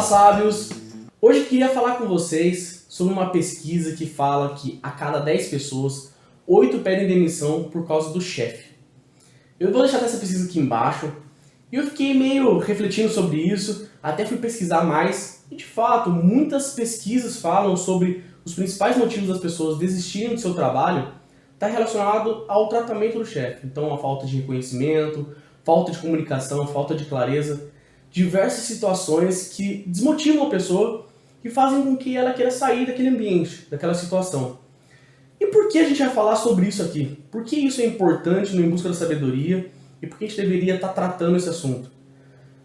Fala, sábios! Hoje eu queria falar com vocês sobre uma pesquisa que fala que a cada 10 pessoas, 8 pedem demissão por causa do chefe. Eu vou deixar essa pesquisa aqui embaixo e eu fiquei meio refletindo sobre isso, até fui pesquisar mais e de fato muitas pesquisas falam sobre os principais motivos das pessoas desistirem do seu trabalho está relacionado ao tratamento do chefe. Então a falta de reconhecimento, falta de comunicação, falta de clareza, diversas situações que desmotivam a pessoa e fazem com que ela queira sair daquele ambiente, daquela situação. E por que a gente vai falar sobre isso aqui? Por que isso é importante no Em Busca da Sabedoria e por que a gente deveria estar tratando esse assunto?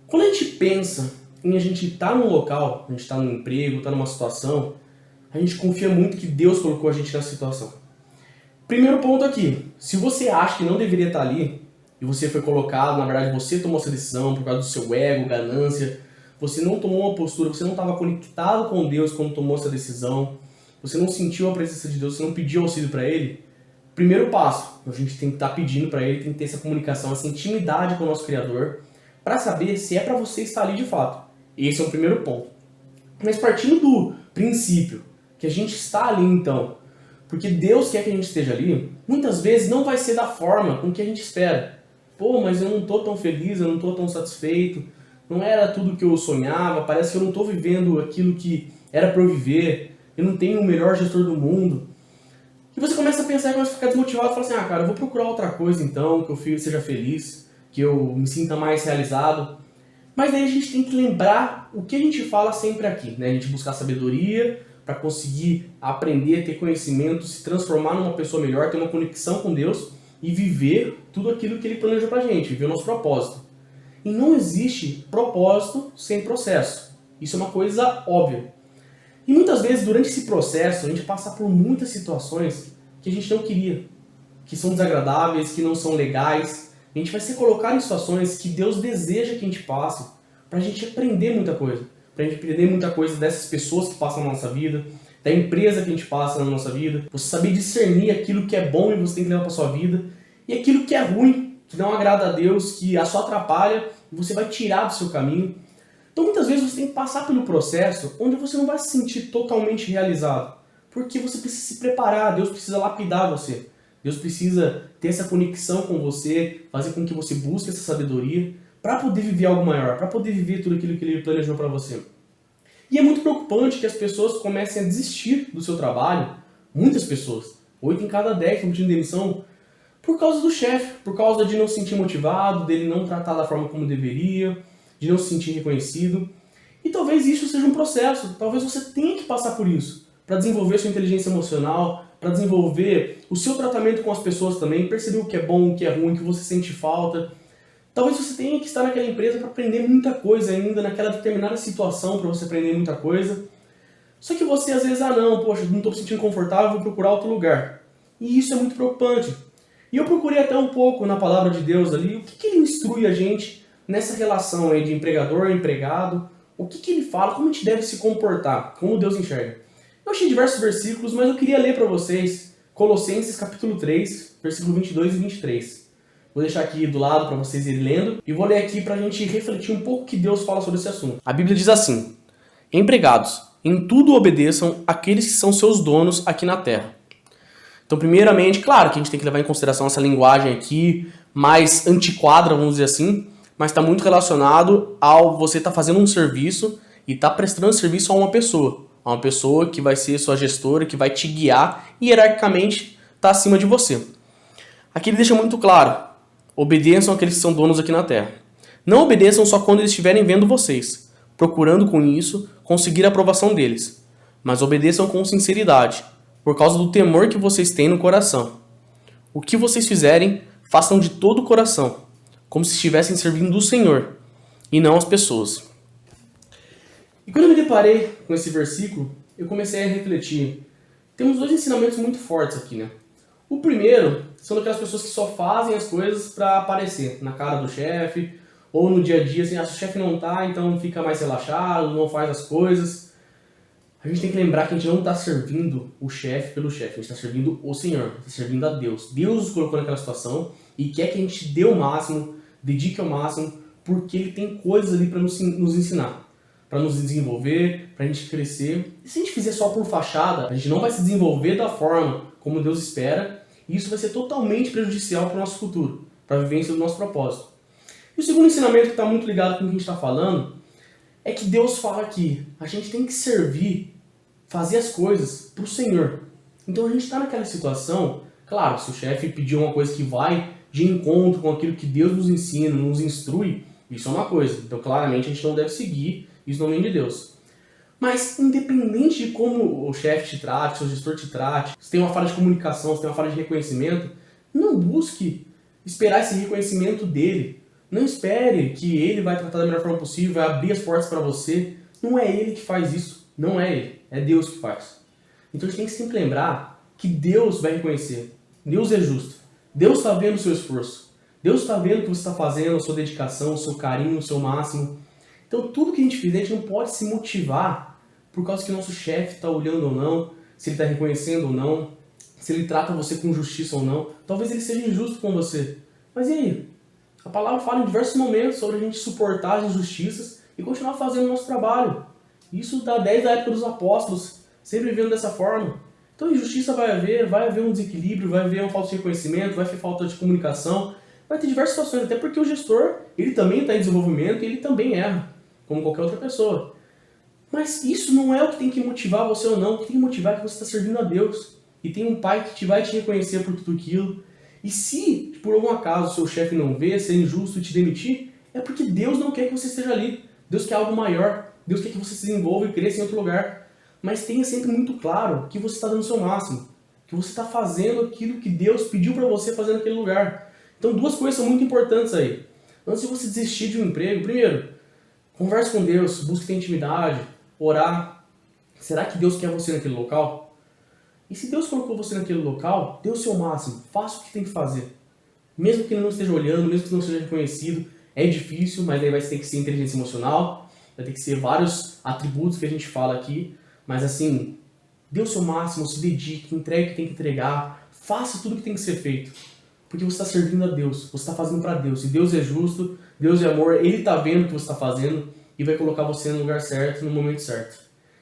Quando a gente pensa em a gente estar num local, a gente está num emprego, está numa situação, a gente confia muito que Deus colocou a gente nessa situação. Primeiro ponto aqui, se você acha que não deveria estar ali, e você foi colocado, na verdade você tomou essa decisão por causa do seu ego, ganância, você não tomou uma postura, você não estava conectado com Deus quando tomou essa decisão, você não sentiu a presença de Deus, você não pediu auxílio para Ele, primeiro passo, a gente tem que estar pedindo para Ele, tem que ter essa comunicação, essa intimidade com o nosso Criador, para saber se é para você estar ali de fato. Esse é o primeiro ponto. Mas partindo do princípio que a gente está ali então, porque Deus quer que a gente esteja ali, muitas vezes não vai ser da forma com que a gente espera. Pô, mas eu não estou tão feliz, eu não estou tão satisfeito, não era tudo que eu sonhava, parece que eu não estou vivendo aquilo que era para eu viver, eu não tenho o melhor gestor do mundo. E você começa a pensar e começa a ficar desmotivado e fala assim, cara, eu vou procurar outra coisa então, que eu seja feliz, que eu me sinta mais realizado. Mas daí a gente tem que lembrar o que a gente fala sempre aqui, né? A gente buscar sabedoria para conseguir aprender, ter conhecimento, se transformar numa pessoa melhor, ter uma conexão com Deus e viver tudo aquilo que Ele planejou pra gente, viver o nosso propósito. E não existe propósito sem processo. Isso é uma coisa óbvia. E muitas vezes, durante esse processo, a gente passa por muitas situações que a gente não queria, que são desagradáveis, que não são legais. A gente vai ser colocado em situações que Deus deseja que a gente passe pra gente aprender muita coisa. Pra gente aprender muita coisa dessas pessoas que passam na nossa vida, da empresa que a gente passa na nossa vida, você saber discernir aquilo que é bom e você tem que levar pra sua vida, e aquilo que é ruim, que não agrada a Deus, que só atrapalha, e você vai tirar do seu caminho. Então muitas vezes você tem que passar pelo processo onde você não vai se sentir totalmente realizado, porque você precisa se preparar, Deus precisa lapidar você, Deus precisa ter essa conexão com você, fazer com que você busque essa sabedoria, para poder viver algo maior, para poder viver tudo aquilo que Ele planejou para você. E é muito preocupante que as pessoas comecem a desistir do seu trabalho, muitas pessoas, 8 em cada 10 estão pedindo demissão, por causa do chefe, por causa de não se sentir motivado, dele não tratar da forma como deveria, de não se sentir reconhecido. E talvez isso seja um processo, talvez você tenha que passar por isso, para desenvolver sua inteligência emocional, para desenvolver o seu tratamento com as pessoas também, perceber o que é bom, o que é ruim, o que você sente falta. Talvez você tenha que estar naquela empresa para aprender muita coisa ainda, naquela determinada situação para você aprender muita coisa. Só que você às vezes, poxa, não estou me sentindo confortável, vou procurar outro lugar. E isso é muito preocupante. E eu procurei até um pouco na palavra de Deus ali, o que Ele instrui a gente nessa relação aí de empregador e empregado, o que Ele fala, como a gente deve se comportar, como Deus enxerga. Eu achei diversos versículos, mas eu queria ler para vocês Colossenses capítulo 3, versículo 22 e 23. Vou deixar aqui do lado para vocês irem lendo e vou ler aqui para a gente refletir um pouco o que Deus fala sobre esse assunto. A Bíblia diz assim: Empregados, em tudo obedeçam aqueles que são seus donos aqui na terra. Então, primeiramente, claro que a gente tem que levar em consideração essa linguagem aqui mais antiquada, vamos dizer assim, mas está muito relacionado ao você estar fazendo um serviço e estar prestando serviço a uma pessoa que vai ser sua gestora, que vai te guiar e hierarquicamente está acima de você. Aqui ele deixa muito claro: obedeçam àqueles que são donos aqui na terra. Não obedeçam só quando eles estiverem vendo vocês, procurando com isso conseguir a aprovação deles, mas obedeçam com sinceridade, por causa do temor que vocês têm no coração. O que vocês fizerem, façam de todo o coração, como se estivessem servindo o Senhor, e não as pessoas. E quando eu me deparei com esse versículo, eu comecei a refletir. Temos dois ensinamentos muito fortes aqui, né? O primeiro são daquelas pessoas que só fazem as coisas para aparecer na cara do chefe, ou no dia a dia, assim, se o chefe não tá, então fica mais relaxado, não faz as coisas. A gente tem que lembrar que a gente não está servindo o chefe pelo chefe, a gente está servindo o Senhor, está servindo a Deus. Deus nos colocou naquela situação e quer que a gente dê o máximo, dedique ao máximo, porque Ele tem coisas ali para nos ensinar. para nos desenvolver, para a gente crescer. E se a gente fizer só por fachada, a gente não vai se desenvolver da forma como Deus espera, e isso vai ser totalmente prejudicial para o nosso futuro, para a vivência do nosso propósito. E o segundo ensinamento que está muito ligado com o que a gente está falando é que Deus fala que a gente tem que servir, fazer as coisas para o Senhor. Então a gente está naquela situação, claro, se o chefe pedir uma coisa que vai de encontro com aquilo que Deus nos ensina, nos instrui, isso é uma coisa. Então claramente a gente não deve seguir, isso não vem de Deus. Mas independente de como o chefe te trate, seu gestor te trate, se tem uma falha de comunicação, se tem uma falha de reconhecimento, não busque esperar esse reconhecimento dele. Não espere que ele vai tratar da melhor forma possível, vai abrir as portas para você. Não é ele que faz isso, não é ele, é Deus que faz. Então a gente tem que sempre lembrar que Deus vai reconhecer. Deus é justo. Deus está vendo o seu esforço. Deus está vendo o que você está fazendo, a sua dedicação, o seu carinho, o seu máximo. Então tudo que a gente fizer, a gente não pode se motivar por causa que o nosso chefe está olhando ou não, se ele está reconhecendo ou não, se ele trata você com justiça ou não. Talvez ele seja injusto com você. Mas e aí? A palavra fala em diversos momentos sobre a gente suportar as injustiças e continuar fazendo o nosso trabalho. Isso está desde a época dos apóstolos, sempre vivendo dessa forma. Então injustiça vai haver um desequilíbrio, vai haver uma falta de reconhecimento, vai haver falta de comunicação, vai ter diversas situações, até porque o gestor, ele também está em desenvolvimento e ele também erra, como qualquer outra pessoa. Mas isso não é o que tem que motivar você ou não, o que tem que motivar é que você está servindo a Deus. E tem um pai que vai te reconhecer por tudo aquilo. E se, por algum acaso, o seu chefe não vê, ser injusto e te demitir, é porque Deus não quer que você esteja ali. Deus quer algo maior. Deus quer que você se desenvolva e cresça em outro lugar. Mas tenha sempre muito claro que você está dando o seu máximo. Que você está fazendo aquilo que Deus pediu para você fazer naquele lugar. Então duas coisas são muito importantes aí. Antes de você desistir de um emprego, primeiro, converse com Deus, busque ter intimidade, orar. Será que Deus quer você naquele local? E se Deus colocou você naquele local, dê o seu máximo, faça o que tem que fazer. Mesmo que ele não esteja olhando, mesmo que não seja reconhecido, é difícil, mas aí vai ter que ser inteligência emocional, vai ter que ser vários atributos que a gente fala aqui, mas assim, dê o seu máximo, se dedique, entregue o que tem que entregar, faça tudo o que tem que ser feito. Porque você está servindo a Deus, você está fazendo para Deus. E Deus é justo, Deus é amor, Ele está vendo o que você está fazendo e vai colocar você no lugar certo, no momento certo.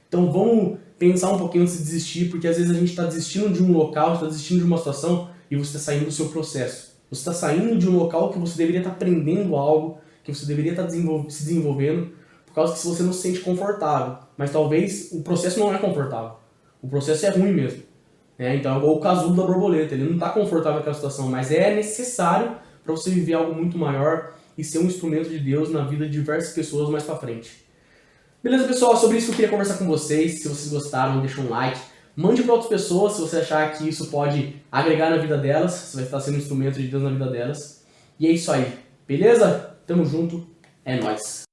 Então vamos pensar um pouquinho antes de desistir, porque às vezes a gente está desistindo de um local, está desistindo de uma situação e você está saindo do seu processo. Você está saindo de um local que você deveria estar aprendendo algo, que você deveria estar se desenvolvendo, por causa que você não se sente confortável. Mas talvez o processo não é confortável. O processo é ruim mesmo. Então é igual o casulo da borboleta. Ele não está confortável naquela situação, mas é necessário para você viver algo muito maior e ser um instrumento de Deus na vida de diversas pessoas mais para frente. Beleza, pessoal? Sobre isso que eu queria conversar com vocês. Se vocês gostaram, deixa um like. Mande para outras pessoas se você achar que isso pode agregar na vida delas. Você vai estar sendo um instrumento de Deus na vida delas. E é isso aí. Beleza? Tamo junto. É nóis.